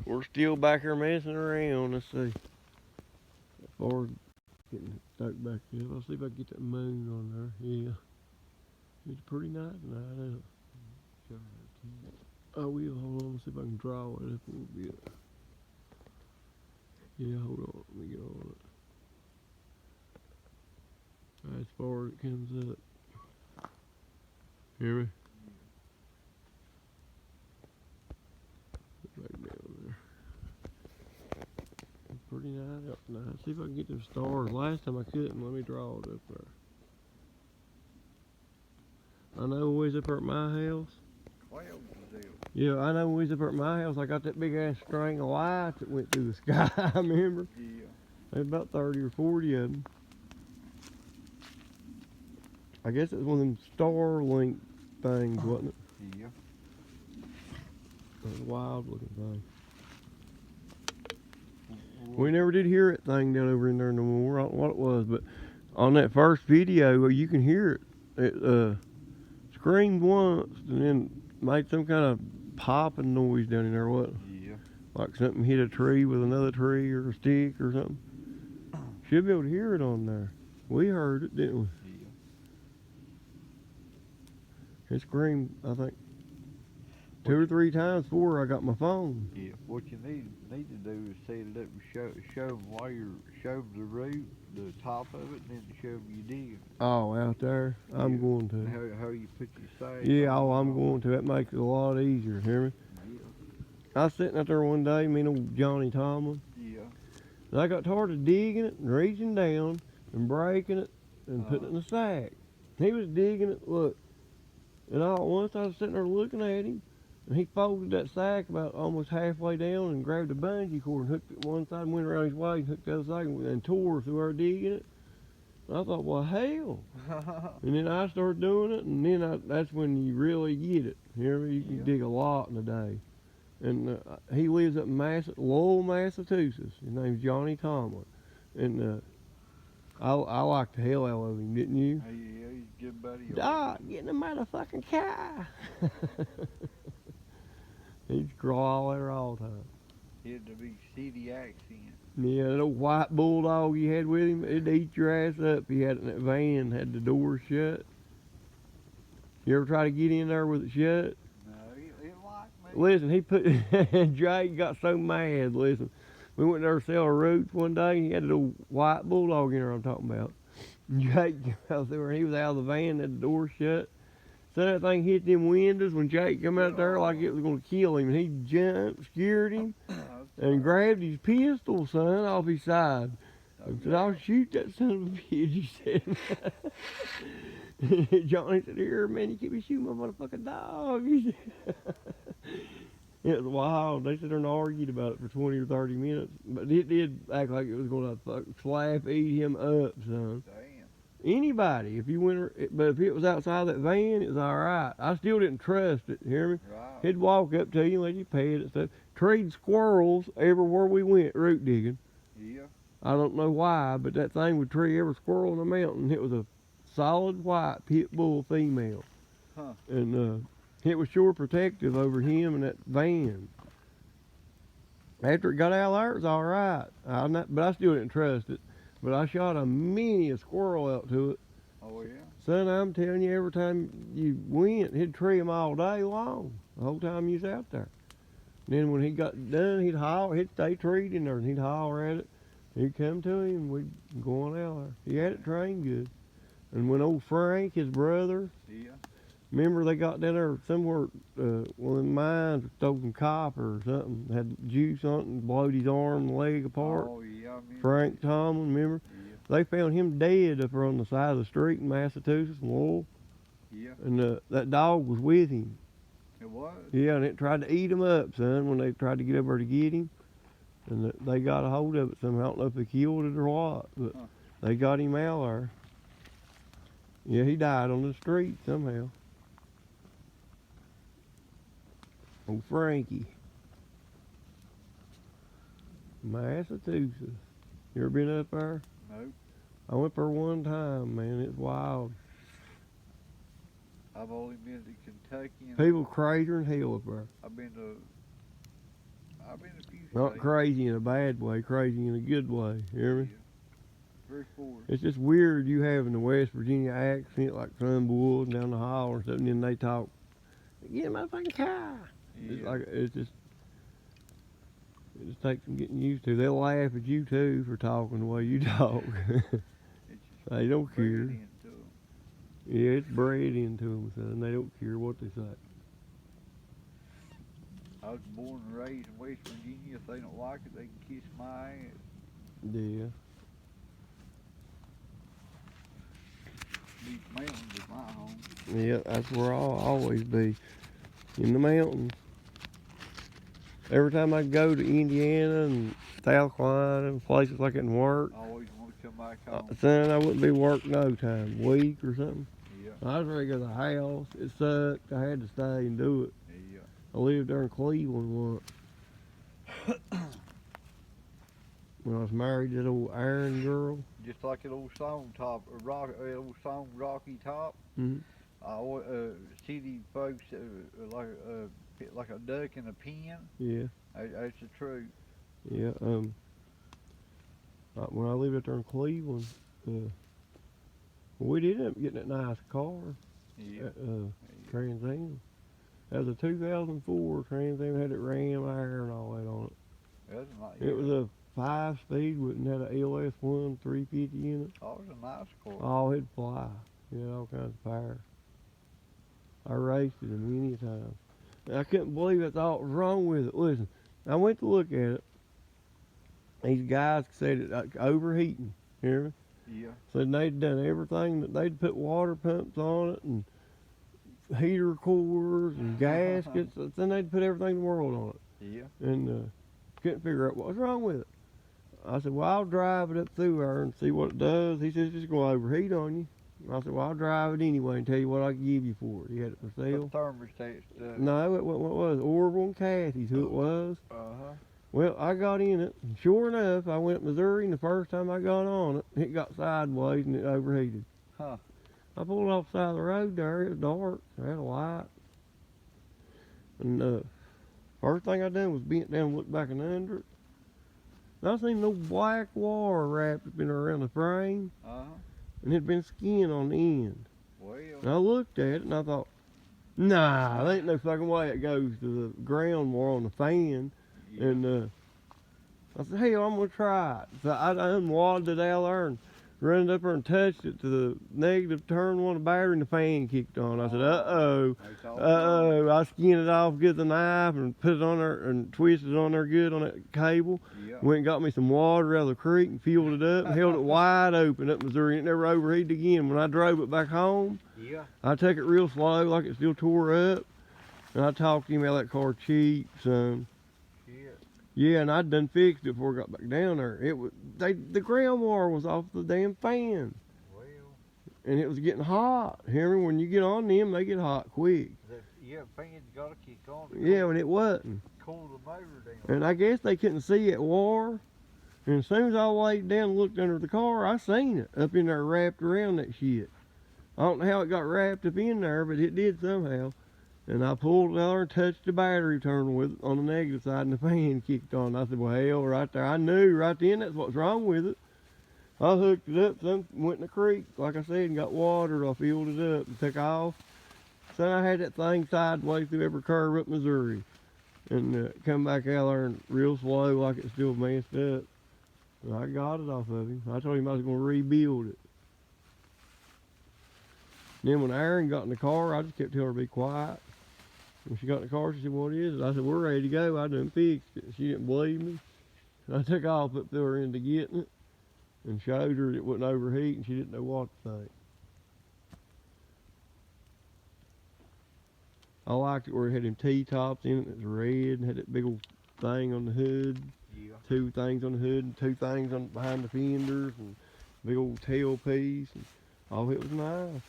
We're still back here messing around. Let's see. Or getting stuck back there. Let's see if I can get that moon on there. Yeah. It's pretty nice tonight, isn't it? I will. Hold on. Let's see if I can draw it up a little bit. Yeah, hold on. Let me get on it. As far as it comes up. Hear me? Back down there. It's pretty nice up now. See if I can get them stars. Last time I couldn't. Let me draw it up there. I know when we was up there at my house. 12 was there. Yeah, I know when we was up there at my house, I got that big ass string of lights that went through the sky. I remember. Yeah. There's about 30 or 40 of them. I guess it was one of them Starlink things, wasn't it? Yeah. It was a wild looking thing. We never did hear that thing down over in there no more. I don't know what it was, but on that first video, you can hear it. It screamed once and then made some kind of popping noise down in there, what? Yeah. Like something hit a tree with another tree or a stick or something. Should be able to hear it on there. We heard it, didn't we? Yeah. It screamed, I think, 2 or 3 times before I got my phone. Yeah. What you need to do is set it up and show them while you're showing the root, the top of it, and then show them you dig. Oh, out there? I'm Yeah. going to. How you put your sag. Yeah, I'm going to. That makes it a lot easier, hear me? Yeah. I was sitting out there one day, me and old Johnny Tomlin, Yeah. and I got tired of digging it and reaching down and breaking it and putting it in the sack. He was digging it, look, and all at once I was sitting there looking at him, and he folded that sack about almost halfway down and grabbed a bungee cord and hooked it one side and went around his waist and hooked the other side and tore through our digging it. And I thought, well, hell. And then I started doing it, and then that's when you really get it. You know, you can dig a lot in a day. And he lives up in Lowell, Massachusetts. His name's Johnny Tomlin. And I liked the hell out of him, didn't you? Hey, yeah, he's a good buddy. Doc, get in the motherfucking car. He'd crawl there all the time. He had the big city accent. Yeah, that old white bulldog he had with him, it'd eat your ass up. He had it in that van, had the door shut. You ever try to get in there with it shut? No, he liked me. Listen, he put, Jake got so mad, listen. We went there to sell roots one day, and he had a little white bulldog in there I'm talking about. Jake came out there, and he was out of the van, had the door shut. So that thing hit them windows when Jake come out there like it was going to kill him. And he jumped, scared him, and grabbed his pistol, son, off his side. I said, I'll shoot that son of a bitch, he said. Johnny said, here, man, you keep me shooting my motherfucking dog. He said. It was wild. They sat there and argued about it for 20 or 30 minutes. But it did act like it was going to slap eat him up, son. Damn. Anybody, if you went, but if it was outside that van, it was all right. I still didn't trust it. Hear me? Right. He'd walk up to you, let you pet it and stuff. Treed squirrels everywhere we went root digging. Yeah. I don't know why, but that thing would tree every squirrel in the mountain. It was a solid white pit bull female, and it was sure protective over him and that van. After it got out of there, it was all right. But I still didn't trust it. But I shot many a squirrel out to it. Oh, yeah? Son, I'm telling you, every time you went, he'd tree them all day long, the whole time you was out there. And then when he got done, he'd stay treed in there, and he'd holler at it. He'd come to him, and we'd go on out there. He had it trained good. And when old Frank, his brother, remember they got down there somewhere, one of the mines, stole some copper or something, had juice on it and blowed his arm and leg apart. Oh, yeah, I remember. Frank Tomlin, remember? Yeah. They found him dead up there on the side of the street in Massachusetts, Lowell. Yeah. And that dog was with him. It was? Yeah, and it tried to eat him up, son, when they tried to get over to get him. And they got a hold of it somehow. I don't know if they killed it or what, but they got him out there. Yeah, he died on the street somehow. Old Frankie. Massachusetts. You ever been up there? Nope. I went there one time, man. It's wild. I've only been to Kentucky. And People crazier than hell up there. I've been to I've been a few Not states. crazy in a bad way, crazy in a good way. You hear me? Yeah. Very forward. It's just weird you having the West Virginia accent like some boys down the hall or something, and they talk, "Get my fucking car." It's Yeah. like it just takes some getting used to. They'll laugh at you too for talking the way you talk. It's just They don't bred care. into 'em. Yeah, it's bred into them, son. They don't care what they say. I was born and raised in West Virginia. If they don't like it, they can kiss my ass. Yeah. These mountains is my home. Yeah, that's where I'll always be. In the mountains. Every time I go to Indiana and South Carolina and places like that and work, I always want to come back home. son, I wouldn't be working no time. Week or something. Yeah. I was ready to go to the house. It sucked. I had to stay and do it. Yeah. I lived there in Cleveland once. When I was married to that old Iron girl. Just like an old song old song Rocky Top. Mhm. City folks like a duck in a pen. Yeah, That's the truth. yeah. When I lived out there in Cleveland, we did end up getting that nice car, Yeah. Trans Am. That was a 2004 Trans Am. Had it Ram air and all that on it. That's nice. It was a 5-speed and had a LS1 350 in it. Oh, it was a nice car. Oh, it'd fly. It had all kinds of power. I raced it many times. And I couldn't believe that's all that was wrong with it. Listen, I went to look at it. These guys said it like overheating. Hear me? Yeah. Said they'd done everything, that they'd put water pumps on it and heater cores and gaskets. Then they'd put everything in the world on it. Yeah. And couldn't figure out what was wrong with it. I said, well, I'll drive it up through there and see what it does. He says, it's going to overheat on you. I said, well, I'll drive it anyway and tell you what I can give you for it. He had it for sale. The thermostat stuff. No, what was Orville and Kathy's who it was. Uh-huh. Well, I got in it, and sure enough, I went to Missouri, and the first time I got on it, it got sideways and it overheated. Huh. I pulled off the side of the road there. It was dark. I had a light. And first thing I done was bent down and looked back and under it. And I seen no black wire wrapped up in around the frame, Uh-huh. and it had been skin on the end. Well. And I looked at it, and I thought, nah, there ain't no fucking way it goes to the ground more on the fan. Yeah. And I said, hell, I'm going to try it. So I unwadded it out there and run up there and touched it to the negative, turned on the battery, and the fan kicked on. I said, uh-oh. That's all Uh-oh, I skinned it off good with a knife and put it on there and twisted it on there good on that cable. Yeah. Went and got me some water out of the creek and filled it up and held it wide open up Missouri. And it never overheated again. When I drove it back home, Yeah. I took it real slow like it still tore up. And I talked to him about that car cheap, son. Shit. Yeah, and I'd done fixed it before I got back down there. It was the ground wire was off the damn fan. Well. And it was getting hot. Hear me? When you get on them, they get hot quick. Yeah, fan's got to kick on. To Yeah, when it wasn't. cool the motor down. And I guess they couldn't see it wire. And as soon as I laid down and looked under the car, I seen it up in there wrapped around that shit. I don't know how it got wrapped up in there, but it did somehow. And I pulled it out there and touched the battery terminal with it on the negative side, and the fan kicked on. I said, well, hell, right there. I knew right then that's what's wrong with it. I hooked it up, went in the creek, like I said, and got water. I filled it up and took off. So I had that thing sideways through every curve up Missouri. And come back out there and real slow like it's still messed up. And I got it off of him. I told him I was going to rebuild it. And then when Aaron got in the car, I just kept telling her to be quiet. When she got in the car, she said, what is it? I said, we're ready to go. I done fixed it. She didn't believe me. And I took off up through her into getting it and showed her it wouldn't overheat, and she didn't know what to think. I liked it where it had them T-tops in it. It was red and had that big old thing on the hood. Yeah. 2 things on the hood and 2 things on behind the fenders and big old tailpiece. And, oh, it was nice.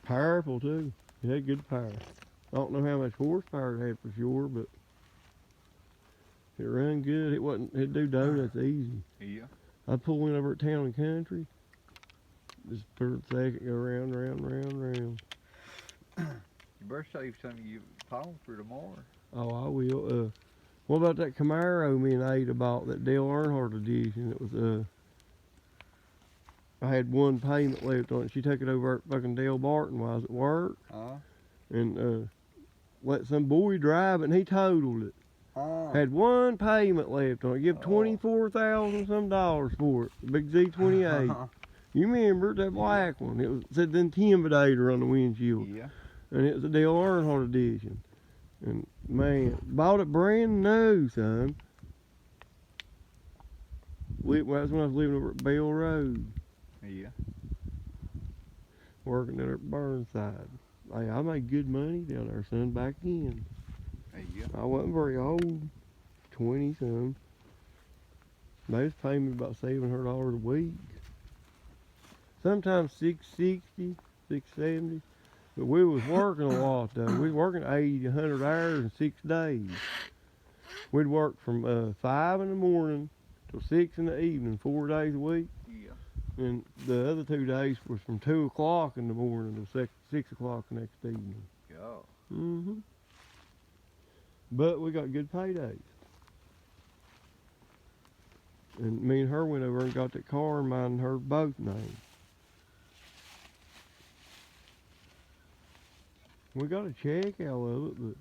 Powerful too. It had good power. I don't know how much horsepower it had for sure, but it ran good. It'd do donuts easy. Yeah. I'd pull in over at Town and Country. Just for a second, go round. You better save some of your phone for tomorrow. Oh, I will. What about that Camaro me and Ada bought, that Dale Earnhardt edition? It was, I had one payment left on it. She took it over at fucking Dale Barton while I was at work, and let some boy drive it, and he totaled it. Had one payment left on it. Give $24,000 some dollars for it. The big Z28. You remember that black one? It said the Intimidator on the windshield, Yeah. and it was a Dale Earnhardt edition. And man, bought it brand new, son. That's when I was living over at Bell Road, Yeah. working there at Burnside. Hey, I made good money down there, son, back then. Yeah. I wasn't very old, 20 some. They was paying me about $700 a week. Sometimes $660, $670. But we was working a lot though. We was working 80, 100 hours in 6 days. We'd work from 5 in the morning till 6 in the evening, 4 days a week. Yeah. And the other 2 days was from 2 o'clock in the morning till 6 o'clock the next evening. Yeah. But we got good paydays. And me and her went over and got that car in mine and her both names. We got a check out of it, but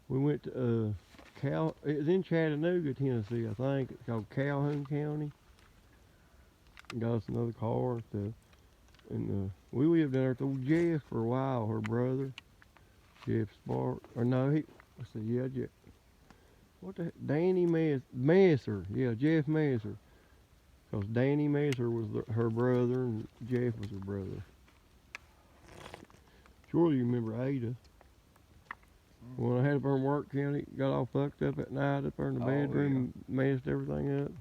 we went to it was in Chattanooga, Tennessee, I think. It's called Calhoun County. Got us another car and stuff. And we lived down there with old Jeff for a while, her brother. Jeff Spark. Or no, let's see, yeah, Jeff. What the heck? Danny Messer. Yeah, Jeff Messer. Because Danny Messer was her brother and Jeff was her brother. Surely you remember Ada. When I had up there in Work County, got all fucked up at night up there in the bedroom, messed everything up.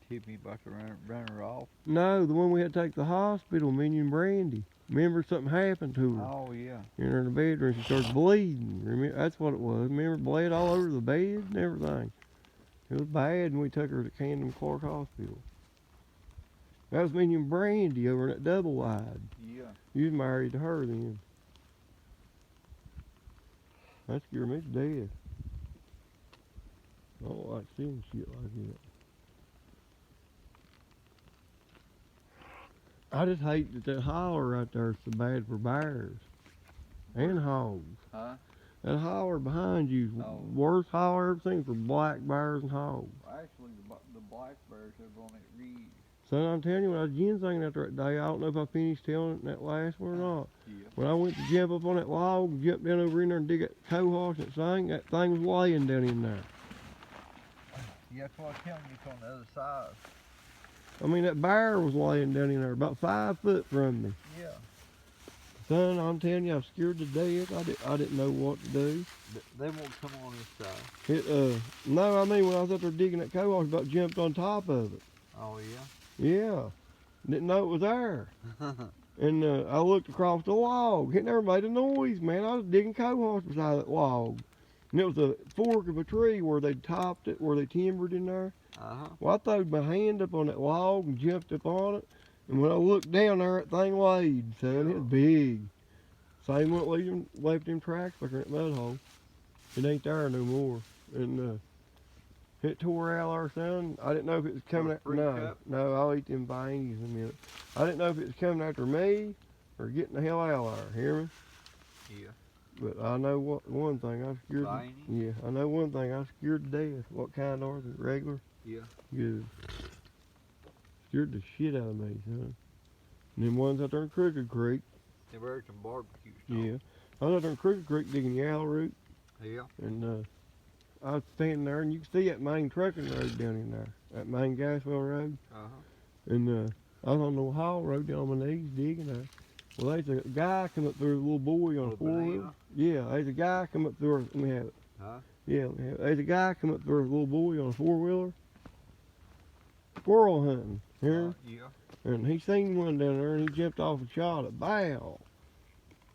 Keep me about to run her off. No, the one we had to take to the hospital, me and Brandy. Remember something happened to her? Oh, yeah. In her bedroom, she started bleeding. Remember, that's what it was. Remember, bled all over the bed and everything. It was bad, and we took her to Camden Clark Hospital. That was me and Brandy over in that double wide. Yeah. You was married to her then. That scared me to death. I don't like seeing shit like that. I just hate that holler right there is so bad for bears and hogs. Huh? That holler behind you is worst holler I've ever seen for black bears and hogs. Actually, the black bears over on that reed. Son, I'm telling you, when I was ginsenging out there that day, I don't know if I finished telling that last one or not. Yeah. When I went to jump up on that log and jump down over in there and dig that cohosh and that thing was laying down in there. Yeah, that's what I'm telling you, it's on the other side. I mean, that bear was laying down in there about 5 foot from me. Yeah. Son, I'm telling you, I'm scared to death. I didn't know what to do. They won't come on this side. No, I mean, when I was up there digging that cohosh, I about jumped on top of it. Oh, yeah? Yeah. Didn't know it was there. And I looked across the log. It never made a noise, man. I was digging cohosh beside that log. And it was a fork of a tree where they topped it, where they timbered in there. Well, I threw my hand up on that log and jumped up on it. And when I looked down there, that thing laid, son. It was big. Same one left them tracks back in that mud hole. It ain't there no more. And it tore out our son. I didn't know if it was coming after. No, I'll eat them bangies in a minute. I didn't know if it was coming after me or getting the hell out of there. Hear me? Yeah. But I know one thing. I scared. Bangy? Yeah, I know one thing. I scared to death. What kind are they? Regular? Yeah. Good. Scared the shit out of me, son. And them ones out there in Crooked Creek. They were some barbecue stuff. Yeah. I was out there in Crooked Creek digging yellow root. Yeah. And I was standing there, and you can see that main trucking road down in there, that main Gaswell road. And I was on the haul road down on my knees digging there. Well, there's a guy come up through, a little boy on a four-wheeler. Yeah, there's a guy come up through. Let me have it. Yeah, let me have it. There's a guy come up through, a little boy on a four-wheeler. Squirrel hunting, here. Yeah. And he seen one down there, and he jumped off and shot it. Bow.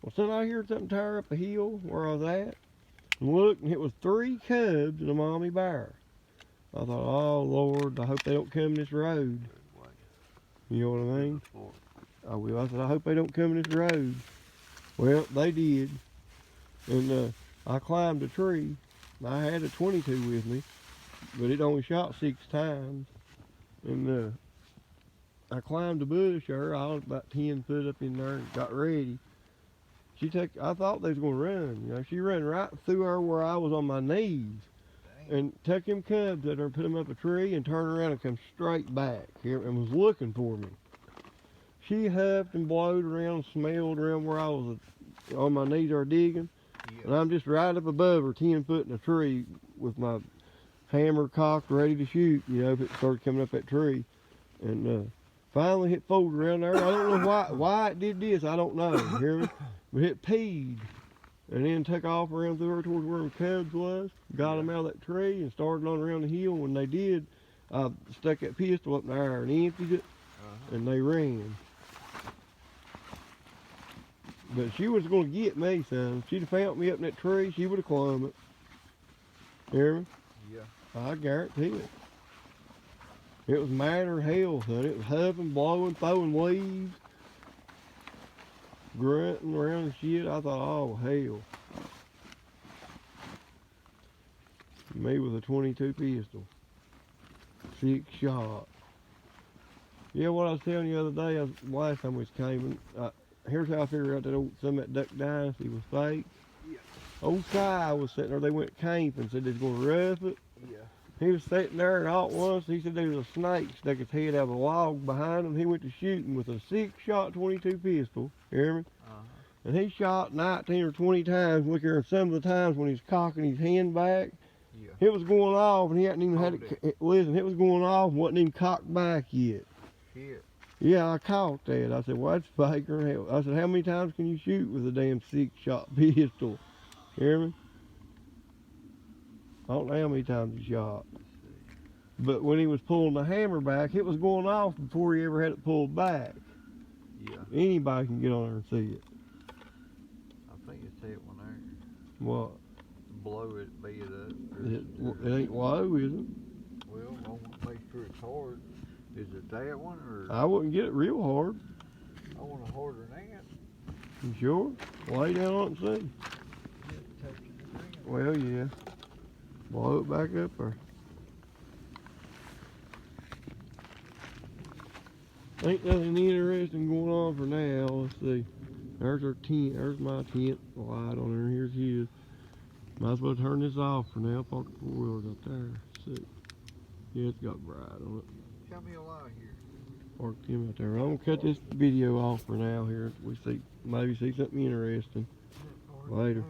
Well, son, I heard something tear up a hill where I was at. And looked, and it was 3 cubs and a mommy bear. I thought, oh, Lord, I hope they don't come this road. You know what I mean? I will. I said, I hope they don't come this road. Well, they did. And I climbed a tree. I had a 22 with me, but it only shot 6 times. And I climbed a bush there. I was about 10 foot up in there and got ready. I thought they was going to run. You know, she ran right through her where I was on my knees. Dang. And took them cubs at her and put them up a tree and turned around and come straight back here and was looking for me. She huffed and blowed around, smelled around where I was on my knees there digging. Yeah. And I'm just right up above her, 10 foot in a tree with my hammer cocked, ready to shoot, you know, if it started coming up that tree. And finally it folded around there. I don't know why it did this, I don't know, you hear me? But it peed. And then took off around through her towards where the cubs was, got them out of that tree and started on around the hill. When they did, I stuck that pistol up in the air and emptied it, and they ran. But she was going to get me, son. If she'd have found me up in that tree, she would have climbed it. Hear me? Yeah. I guarantee it. It was madder than hell, son. It was huffing, blowing, throwing leaves, grunting around and shit. I thought, oh, hell. Me with a 22 pistol. 6 shots. Yeah, what I was telling you the other day, last time we was camping, here's how I figured out that some of that Duck Dynasty was fake. Yeah. Old Si was sitting there, they went camping, said they was going to rough it. Yeah. He was sitting there, and all at once he said there was a snake stuck his head out of a log behind him. He went to shooting with a 6-shot 22 pistol. You hear me? And he shot 19 or 20 times. Look here, and some of the times when he was cocking his hand back, Yeah. it was going off, and he hadn't even had Hold it. Listen, it was going off and wasn't even cocked back yet. Shit. Yeah, I caught that. I said, well, that's faker than hell. I said, how many times can you shoot with a damn 6-shot pistol? Hear me? I don't know how many times he shot. But when he was pulling the hammer back, it was going off before he ever had it pulled back. Yeah. Anybody can get on there and see it. I think it's that one there. What? Blow it, beat it up. It ain't low, is it? Well, I want to make sure it's hard. Is it that one or? I wouldn't get it real hard. I want a harder than that. You sure? Lay down on it and see. Touch the ground. Well, yeah. Blow it back up there. Ain't nothing interesting going on for now. Let's see. There's our tent. There's my tent light on there. Here's his. Might as well turn this off for now. Park the 4-wheelers up there. See. Yeah, it's got bright on it. Show me a light here. Park him out there. I'm gonna cut this video off for now here. We maybe see something interesting. Later.